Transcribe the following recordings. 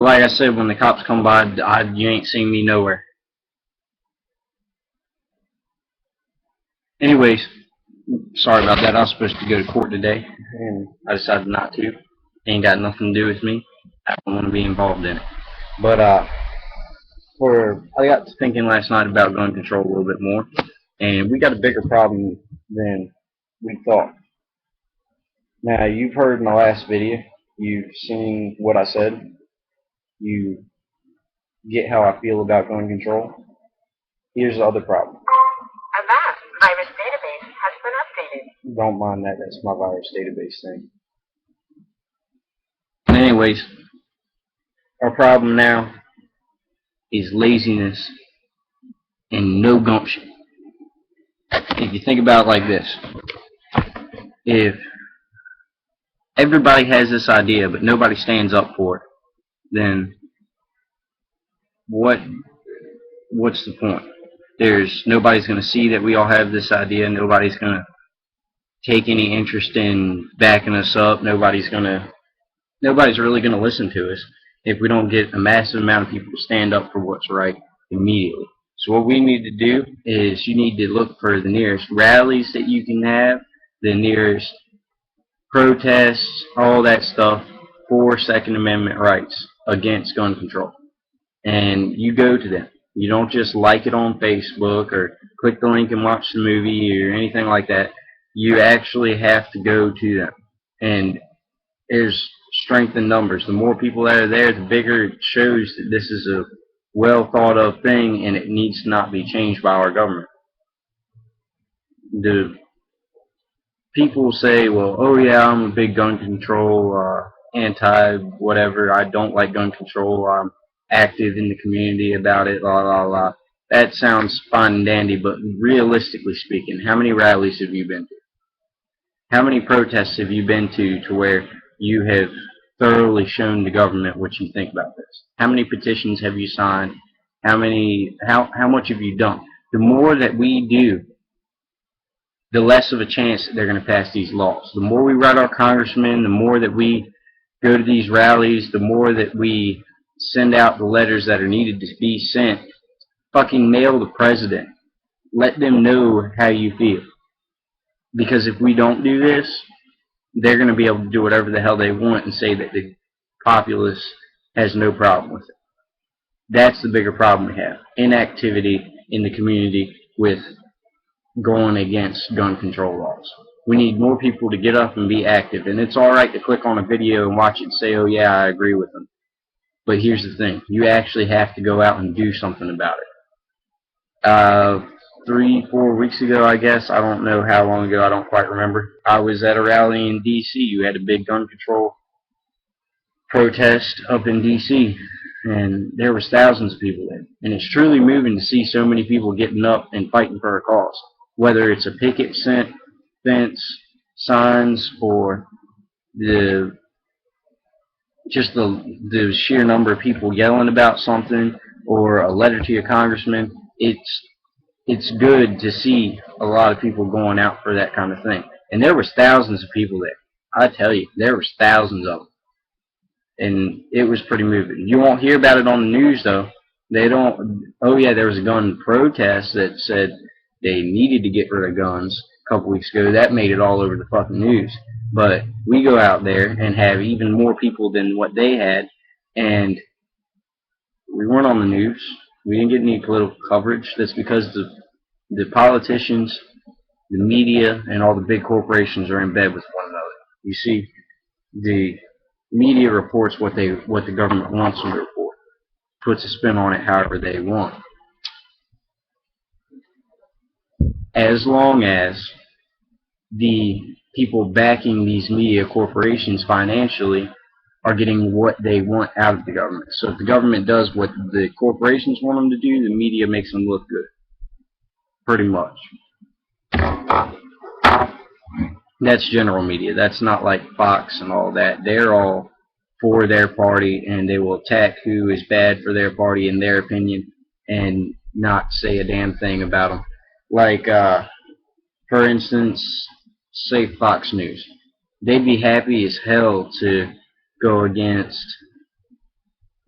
Like I said, when the cops come by, you ain't seen me nowhere. Anyways, sorry about that. I was supposed to go to court today, and I decided not to. Ain't got nothing to do with me. I don't want to be involved in it. But I got to thinking last night about gun control a little bit more, and we got a bigger problem than we thought. Now, you've heard my last video. You've seen what I said. You get how I feel about gun control. Here's the other problem. Avast, virus database has been updated. Don't mind that. That's my virus database thing. Anyways, our problem now is laziness and no gumption. If you think about it like this, if everybody has this idea but nobody stands up for it, then what's the point? Nobody's going to see that we all have this idea. Nobody's going to take any interest in backing us up. Nobody's really going to listen to us if we don't get a massive amount of people to stand up for what's right immediately. So what we need to do is you need to look for the nearest rallies that you can have, the nearest protests, all that stuff for Second Amendment rights against gun control. And you go to them. You don't just like it on Facebook or click the link and watch the movie or anything like that. You actually have to go to them. And there's strength in numbers. The more people that are there, the bigger it shows that this is a well thought of thing and it needs to not be changed by our government. The people say, well, oh yeah, I'm a big gun control, anti-whatever, I don't like gun control, I'm active in the community about it, la la la. That sounds fine and dandy, but realistically speaking, how many rallies have you been to? How many protests have you been to where you have thoroughly shown the government what you think about this? How many petitions have you signed? How much have you done? The more that we do, the less of a chance that they're going to pass these laws. The more we write our congressmen, the more that we go to these rallies, the more that we send out the letters that are needed to be sent. Fucking mail the president. Let them know how you feel. Because if we don't do this, they're going to be able to do whatever the hell they want and say that the populace has no problem with it. That's the bigger problem we have. Inactivity in the community with going against gun control laws. We need more people to get up and be active. And it's alright to click on a video and watch it and say, oh yeah, I agree with them. But here's the thing. You actually have to go out and do something about it. 3-4 weeks ago, I guess. I don't know how long ago. I don't quite remember. I was at a rally in D.C. You had a big gun control protest up in D.C. and there was thousands of people there. And it's truly moving to see so many people getting up and fighting for a cause. Whether it's a picket fence, signs, or just the sheer number of people yelling about something, or a letter to your congressman, it's good to see a lot of people going out for that kind of thing. And there was thousands of people there. I tell you, there was thousands of them. And it was pretty moving. You won't hear about it on the news, though. They don't, oh yeah, there was a gun protest that said they needed to get rid of guns a couple weeks ago. That made it all over the fucking news. But we go out there and have even more people than what they had, and we weren't on the news. We didn't get any political coverage. That's because the politicians, the media, and all the big corporations are in bed with one another. You see, the media reports what the government wants them to report, puts a spin on it however they want. As long as the people backing these media corporations financially are getting what they want out of the government. So if the government does what the corporations want them to do, the media makes them look good. Pretty much. That's general media. That's not like Fox and all that. They're all for their party, and they will attack who is bad for their party in their opinion and not say a damn thing about them. Like, for instance, say Fox News. They'd be happy as hell to go against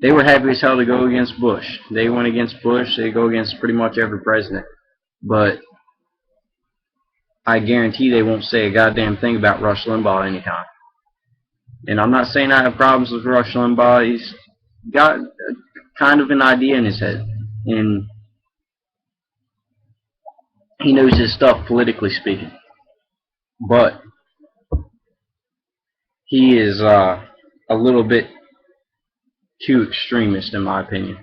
They were happy as hell to go against Bush. They went against Bush. They go against pretty much every president. But I guarantee they won't say a goddamn thing about Rush Limbaugh anytime. And I'm not saying I have problems with Rush Limbaugh. He's got kind of an idea in his head. And he knows his stuff, politically speaking. But he is a little bit too extremist, in my opinion.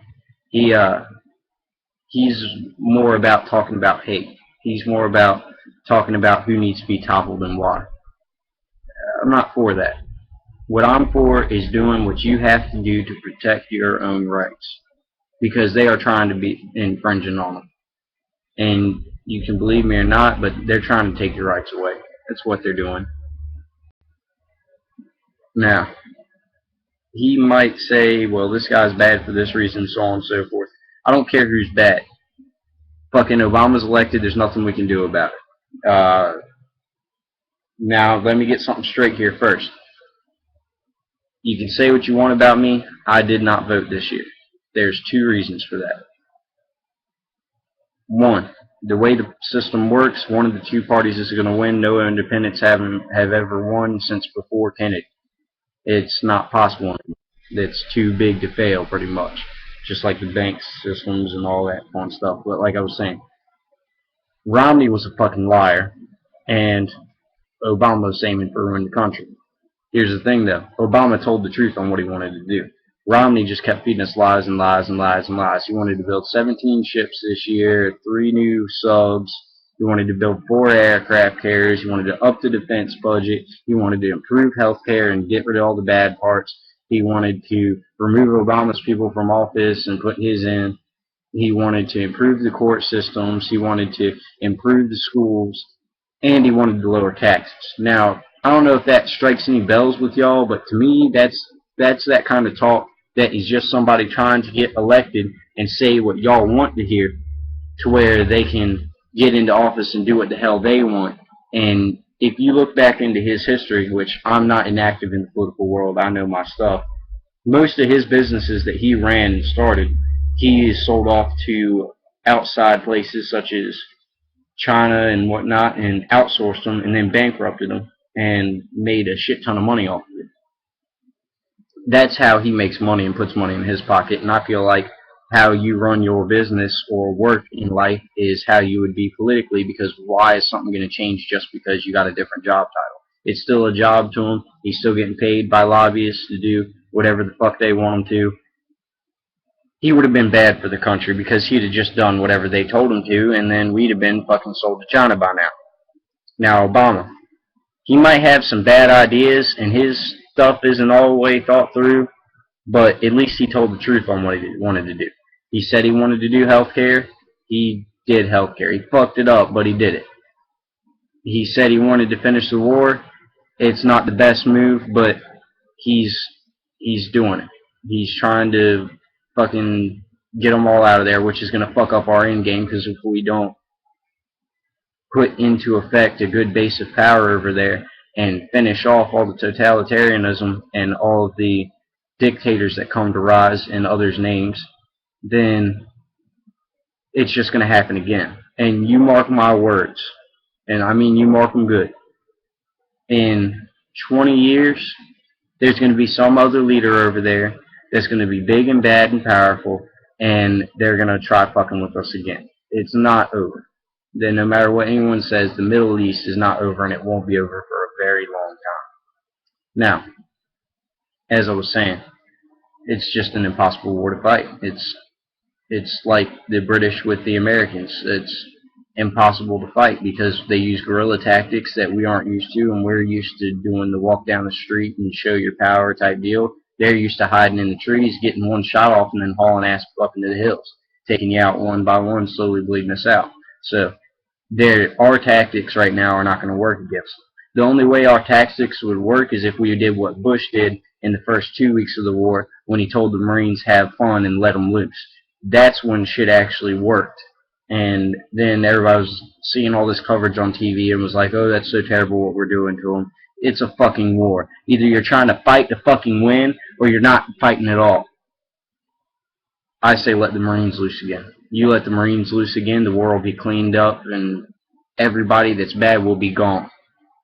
He's more about talking about hate. He's more about talking about who needs to be toppled and why. I'm not for that. What I'm for is doing what you have to do to protect your own rights, because they are trying to be infringing on them. And you can believe me or not, but they're trying to take your rights away. That's what they're doing. Now, he might say, well, this guy's bad for this reason, so on and so forth. I don't care who's bad. Fucking Obama's elected, there's nothing we can do about it. Now, let me get something straight here first. You can say what you want about me. I did not vote this year. There's two reasons for that. One, the way the system works, one of the two parties is going to win. No independents have ever won since before Kennedy. It's not possible. It's too big to fail, pretty much. Just like the bank systems and all that fun stuff. But like I was saying, Romney was a fucking liar, and Obama was aiming for ruining the country. Here's the thing, though. Obama told the truth on what he wanted to do. Romney just kept feeding us lies and lies and lies and lies. He wanted to build 17 ships this year, 3 new subs. He wanted to build 4 aircraft carriers. He wanted to up the defense budget. He wanted to improve health care and get rid of all the bad parts. He wanted to remove Obama's people from office and put his in. He wanted to improve the court systems. He wanted to improve the schools. And he wanted to lower taxes. Now, I don't know if that strikes any bells with y'all, but to me, that's that kind of talk that is just somebody trying to get elected and say what y'all want to hear, to where they can get into office and do what the hell they want. And if you look back into his history, which I'm not inactive in the political world, I know my stuff, most of his businesses that he ran and started, he sold off to outside places such as China and whatnot, and outsourced them, and then bankrupted them and made a shit ton of money off of it. That's how he makes money and puts money in his pocket. And I feel like how you run your business or work in life is how you would be politically, because why is something going to change just because you got a different job title? It's still a job to him. He's still getting paid by lobbyists to do whatever the fuck they want him to. He would have been bad for the country because he'd have just done whatever they told him to, and then we'd have been fucking sold to China by now. Now, Obama, he might have some bad ideas, and his stuff isn't all the way thought through, but at least he told the truth on what he wanted to do. He said he wanted to do health care. He did health care. He fucked it up, but he did it. He said he wanted to finish the war. It's not the best move, but he's doing it. He's trying to fucking get them all out of there, which is going to fuck up our end game, because if we don't put into effect a good base of power over there and finish off all the totalitarianism and all of the dictators that come to rise in others' names, then it's just going to happen again. And you mark my words, and I mean you mark them good. In 20 years, there's going to be some other leader over there that's going to be big and bad and powerful, and they're going to try fucking with us again. It's not over. Then no matter what anyone says, the Middle East is not over, and it won't be over for a very long time. Now, as I was saying, it's just an impossible war to fight. It's like the British with the Americans. It's impossible to fight because they use guerrilla tactics that we aren't used to, and we're used to doing the walk down the street and show your power type deal. They're used to hiding in the trees, getting one shot off, and then hauling ass up into the hills, taking you out one by one, slowly bleeding us out. So our tactics right now are not going to work against them. The only way our tactics would work is if we did what Bush did in the first 2 weeks of the war, when he told the Marines have fun and let them loose. That's when shit actually worked. And then everybody was seeing all this coverage on TV and was like, oh, that's so terrible what we're doing to them. It's a fucking war. Either you're trying to fight to fucking win, or you're not fighting at all. I say let the Marines loose again. You let the Marines loose again, the war will be cleaned up, and everybody that's bad will be gone.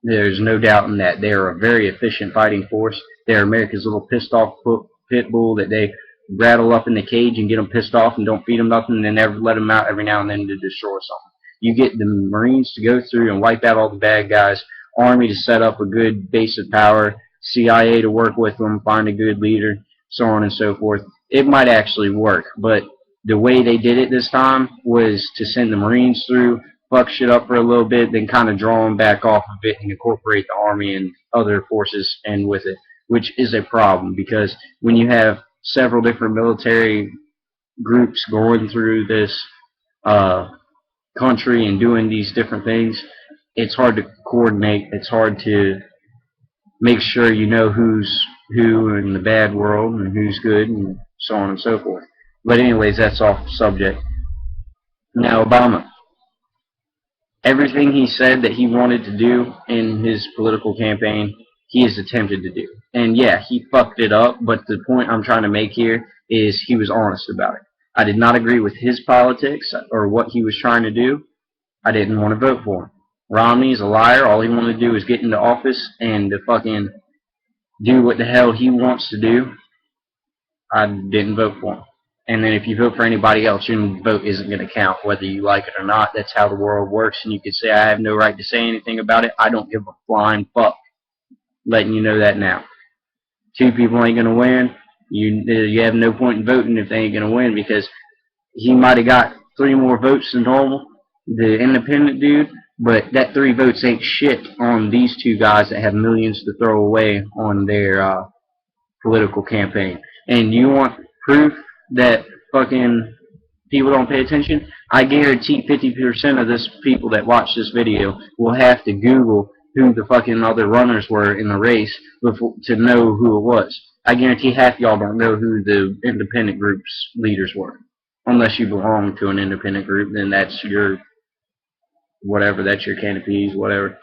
There's no doubt in that. They are a very efficient fighting force. They're America's little pissed off pit bull that they rattle up in the cage and get them pissed off and don't feed them nothing and then never let them out every now and then to destroy something. You get the Marines to go through and wipe out all the bad guys, Army to set up a good base of power, CIA to work with them, find a good leader, so on and so forth. It might actually work, but the way they did it this time was to send the Marines through, fuck shit up for a little bit, then kind of draw them back off of it and incorporate the Army and other forces in with it, which is a problem because when you have several different military groups going through this country and doing these different things, it's hard to coordinate. It's hard to make sure you know who's who in the bad world and who's good and so on and so forth. But anyways, that's off subject. Now, Obama. Everything he said that he wanted to do in his political campaign, he has attempted to do. And yeah, he fucked it up, but the point I'm trying to make here is he was honest about it. I did not agree with his politics or what he was trying to do. I didn't want to vote for him. Romney's a liar. All he wanted to do is get into office and to fucking do what the hell he wants to do. I didn't vote for him. And then if you vote for anybody else, your vote isn't going to count, whether you like it or not. That's how the world works. And you could say, I have no right to say anything about it. I don't give a flying fuck. Letting you know that now. Two people ain't going to win. You have no point in voting if they ain't going to win because he might have got 3 more votes than normal, the independent dude, but that 3 votes ain't shit on these 2 guys that have millions to throw away on their political campaign. And you want proof that fucking people don't pay attention? I guarantee 50% of this people that watch this video will have to Google who the fucking other runners were in the race before, to know who it was. I guarantee half y'all don't know who the independent group's leaders were. Unless you belong to an independent group, then that's your whatever, that's your can of peas, whatever.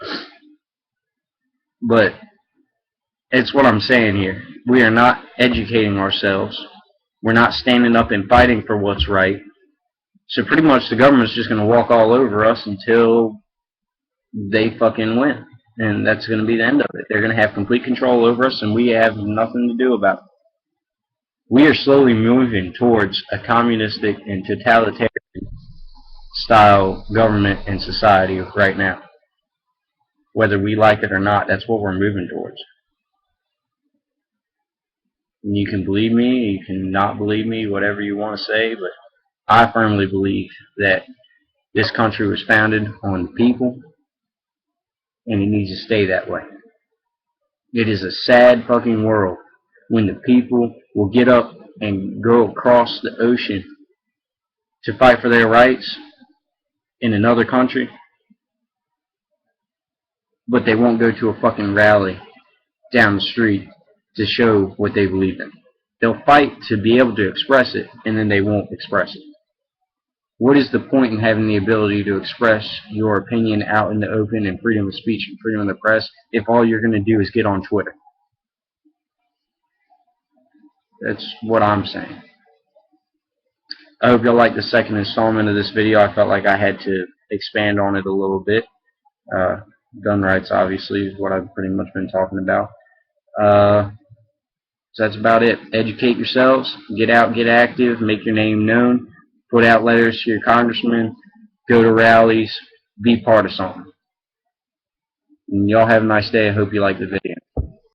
But it's what I'm saying here. We are not educating ourselves. We're not standing up and fighting for what's right. So pretty much the government's just going to walk all over us until they fucking win. And that's going to be the end of it. They're going to have complete control over us, and we have nothing to do about it. We are slowly moving towards a communistic and totalitarian style government and society right now. Whether we like it or not, that's what we're moving towards. And you can believe me, you can not believe me, whatever you want to say, but I firmly believe that this country was founded on the people, and it needs to stay that way. It is a sad fucking world when the people will get up and go across the ocean to fight for their rights in another country, but they won't go to a fucking rally down the street to show what they believe in. They'll fight to be able to express it, and then they won't express it. What is the point in having the ability to express your opinion out in the open and freedom of speech and freedom of the press if all you're going to do is get on Twitter? That's what I'm saying. I hope y'all like the second installment of this video. I felt like I had to expand on it a little bit. Gun rights, obviously, is what I've pretty much been talking about. So that's about it. Educate yourselves. Get out, get active, make your name known. Put out letters to your congressman. Go to rallies. Be part of something. And y'all have a nice day. I hope you like the video.